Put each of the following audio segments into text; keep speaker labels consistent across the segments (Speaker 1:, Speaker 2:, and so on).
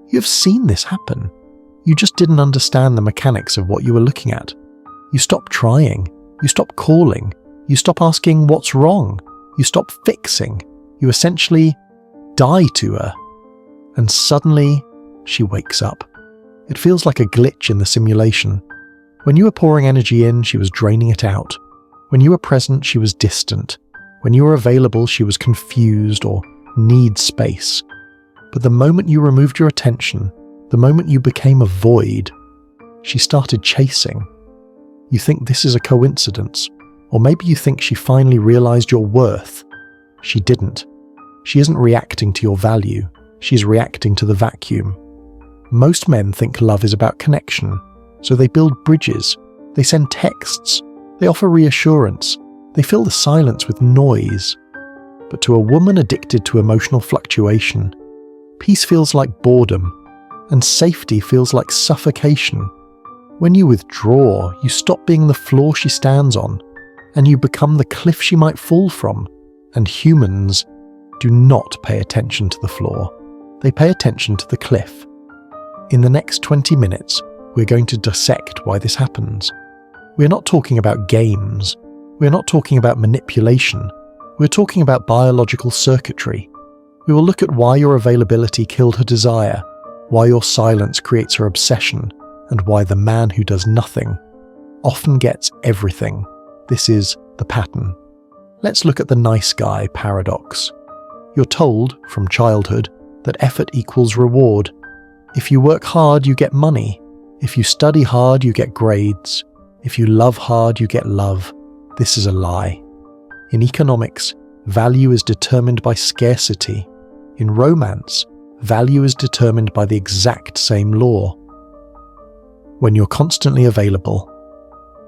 Speaker 1: You have seen this happen. You just didn't understand the mechanics of what you were looking at. You stop trying. You stop calling. You stop asking what's wrong. You stop fixing. You essentially die to her. And suddenly, she wakes up. It feels like a glitch in the simulation. When you were pouring energy in, she was draining it out. When you were present, she was distant. When you were available, she was confused or needs space. But the moment you removed your attention, the moment you became a void, she started chasing. You think this is a coincidence, or maybe you think she finally realized your worth. She didn't. She isn't reacting to your value. She's reacting to the vacuum. Most men think love is about connection, so they build bridges, they send texts, they offer reassurance, they fill the silence with noise. But to a woman addicted to emotional fluctuation, peace feels like boredom, and safety feels like suffocation. When you withdraw, you stop being the floor she stands on, and you become the cliff she might fall from. And humans do not pay attention to the floor. They pay attention to the cliff. In the next 20 minutes, we're going to dissect why this happens. We're not talking about games. We're not talking about manipulation. We're talking about biological circuitry. We will look at why your availability killed her desire, why your silence creates her obsession, and why the man who does nothing often gets everything. This is the pattern. Let's look at the nice guy paradox. You're told, from childhood, that effort equals reward. If you work hard, you get money. If you study hard, you get grades. If you love hard, you get love. This is a lie. In economics, value is determined by scarcity. In romance, value is determined by the exact same law. When you're constantly available,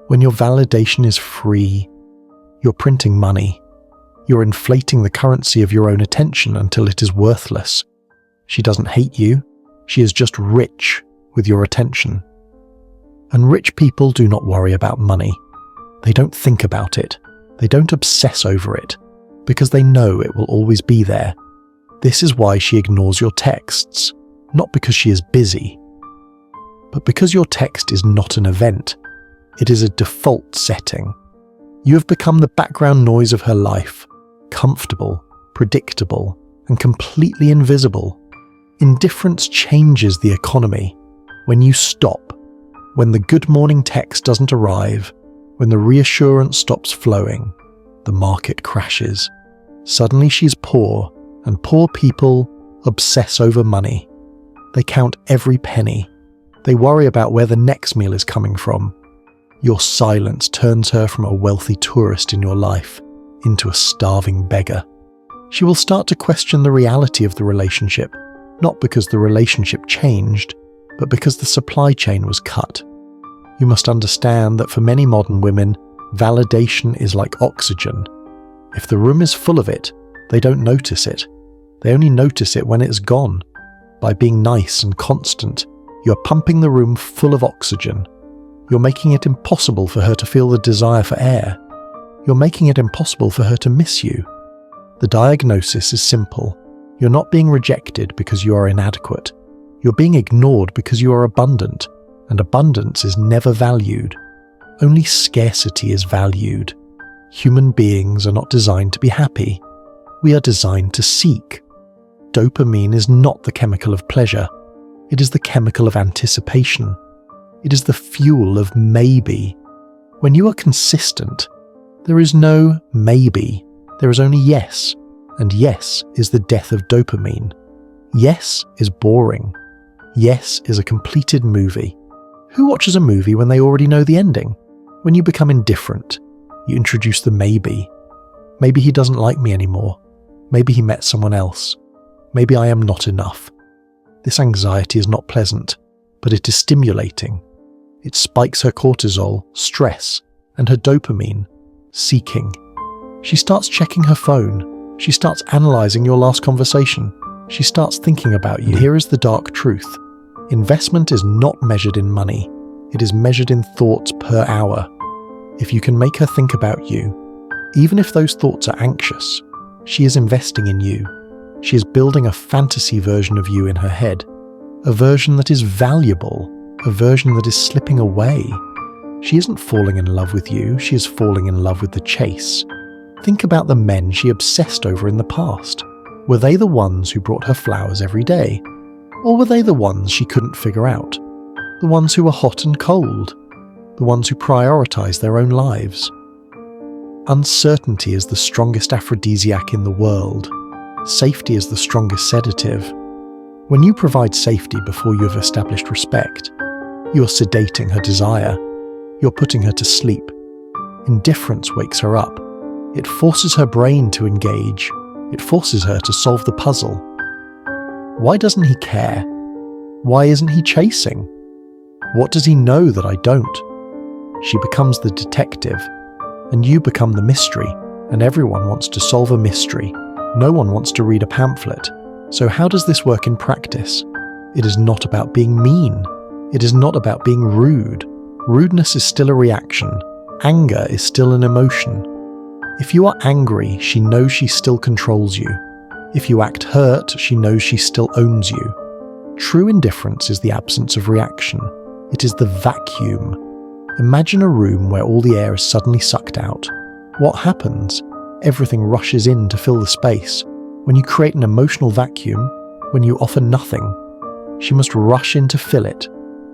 Speaker 1: when your validation is free, you're printing money. You're inflating the currency of your own attention until it is worthless. She doesn't hate you. She is just rich with your attention. And rich people do not worry about money. They don't think about it. They don't obsess over it, because they know it will always be there. This is why she ignores your texts, not because she is busy, but because your text is not an event. It is a default setting. You have become the background noise of her life, comfortable, predictable, and completely invisible. Indifference changes the economy. When you stop, when the good morning text doesn't arrive, when the reassurance stops flowing, the market crashes. Suddenly she's poor, and poor people obsess over money. They count every penny. They worry about where the next meal is coming from. Your silence turns her from a wealthy tourist in your life into a starving beggar. She will start to question the reality of the relationship, not because the relationship changed, but because the supply chain was cut. You must understand that for many modern women, validation is like oxygen. If the room is full of it, they don't notice it. They only notice it when it's gone. By being nice and constant, you're pumping the room full of oxygen. You're making it impossible for her to feel the desire for air. You're making it impossible for her to miss you. The diagnosis is simple. You're not being rejected because you are inadequate. You're being ignored because you are abundant, and abundance is never valued. Only scarcity is valued. Human beings are not designed to be happy. We are designed to seek. Dopamine is not the chemical of pleasure. It is the chemical of anticipation. It is the fuel of maybe. When you are consistent, there is no maybe. There is only yes. And yes is the death of dopamine. Yes is boring. Yes is a completed movie. Who watches a movie when they already know the ending? When you become indifferent, you introduce the maybe. Maybe he doesn't like me anymore. Maybe he met someone else. Maybe I am not enough. This anxiety is not pleasant, but it is stimulating. It spikes her cortisol, stress, and her dopamine, seeking. She starts checking her phone. She starts analysing your last conversation. She starts thinking about you. And here is the dark truth. Investment is not measured in money. It is measured in thoughts per hour. If you can make her think about you, even if those thoughts are anxious, she is investing in you. She is building a fantasy version of you in her head, a version that is valuable, a version that is slipping away. She isn't falling in love with you, she is falling in love with the chase. Think about the men she obsessed over in the past. Were they the ones who brought her flowers every day? Or were they the ones she couldn't figure out? The ones who were hot and cold? The ones who prioritized their own lives? Uncertainty is the strongest aphrodisiac in the world. Safety is the strongest sedative. When you provide safety before you have established respect, you are sedating her desire. You're putting her to sleep. Indifference wakes her up. It forces her brain to engage. It forces her to solve the puzzle. Why doesn't he care? Why isn't he chasing? What does he know that I don't? She becomes the detective, and you become the mystery, and everyone wants to solve a mystery. No one wants to read a pamphlet. So how does this work in practice? It is not about being mean. It is not about being rude. Rudeness is still a reaction. Anger is still an emotion. If you are angry, she knows she still controls you. If you act hurt, she knows she still owns you. True indifference is the absence of reaction. It is the vacuum. Imagine a room where all the air is suddenly sucked out. What happens? Everything rushes in to fill the space. When you create an emotional vacuum, when you offer nothing, she must rush in to fill it.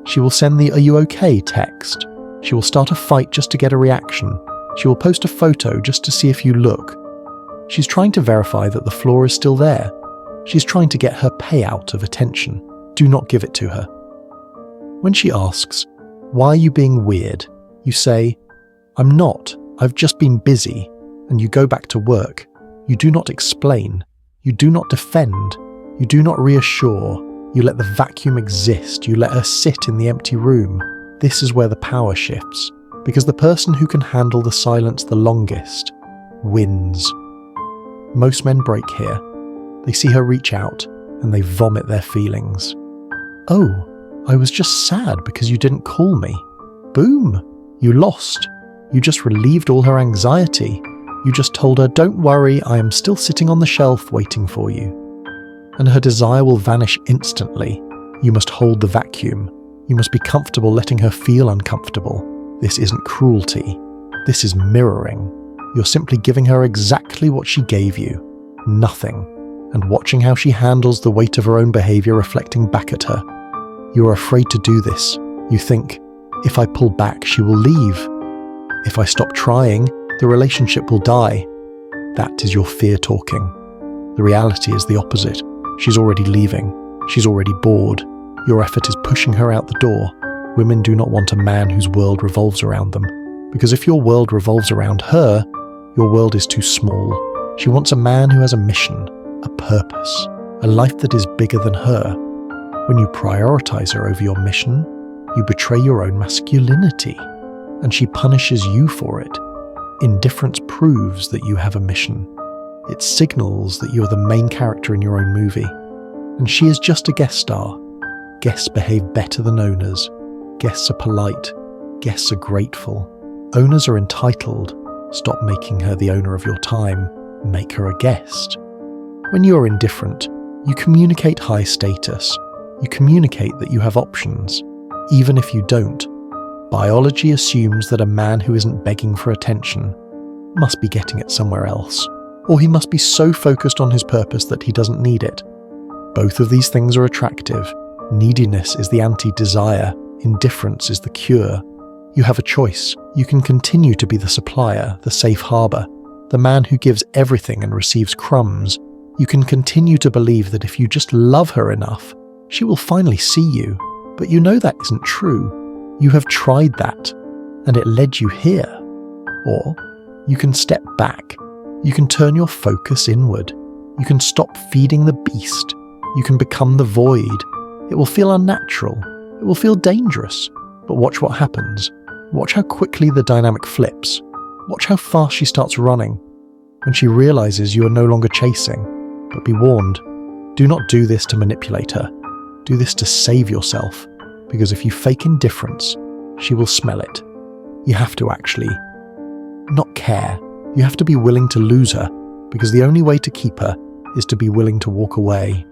Speaker 1: She will send the "Are you okay?" text. She will start a fight just to get a reaction. She will post a photo just to see if you look. She's trying to verify that the floor is still there. She's trying to get her payout of attention. Do not give it to her. When she asks, "Why are you being weird?" you say, "I'm not. I've just been busy." And you go back to work. You do not explain. You do not defend. You do not reassure. You let the vacuum exist. You let her sit in the empty room. This is where the power shifts. Because the person who can handle the silence the longest wins. Most men break here. They see her reach out and they vomit their feelings. "Oh, I was just sad because you didn't call me." Boom! You lost. You just relieved all her anxiety. You just told her, "Don't worry, I am still sitting on the shelf waiting for you." And her desire will vanish instantly. You must hold the vacuum. You must be comfortable letting her feel uncomfortable. This isn't cruelty. This is mirroring. You're simply giving her exactly what she gave you. Nothing. And watching how she handles the weight of her own behavior reflecting back at her. You are afraid to do this. You think, if I pull back, she will leave. If I stop trying, the relationship will die. That is your fear talking. The reality is the opposite. She's already leaving. She's already bored. Your effort is pushing her out the door. Women do not want a man whose world revolves around them. Because if your world revolves around her, your world is too small. She wants a man who has a mission, a purpose, a life that is bigger than her. When you prioritize her over your mission, you betray your own masculinity, and she punishes you for it. Indifference proves that you have a mission. It signals that you are the main character in your own movie. And she is just a guest star. Guests behave better than owners. Guests are polite. Guests are grateful. Owners are entitled. Stop making her the owner of your time. Make her a guest. When you are indifferent, you communicate high status. You communicate that you have options, even if you don't. Biology assumes that a man who isn't begging for attention must be getting it somewhere else, or he must be so focused on his purpose that he doesn't need it. Both of these things are attractive. Neediness is the anti-desire. Indifference is the cure. You have a choice. You can continue to be the supplier, the safe harbor, the man who gives everything and receives crumbs. You can continue to believe that if you just love her enough, she will finally see you. But you know that isn't true. You have tried that, and it led you here. Or you can step back. You can turn your focus inward. You can stop feeding the beast. You can become the void. It will feel unnatural. It will feel dangerous. But watch what happens. Watch how quickly the dynamic flips. Watch how fast she starts running. When she realizes you are no longer chasing. But be warned, do not do this to manipulate her. Do this to save yourself. Because if you fake indifference, she will smell it. You have to actually not care. You have to be willing to lose her, because the only way to keep her is to be willing to walk away.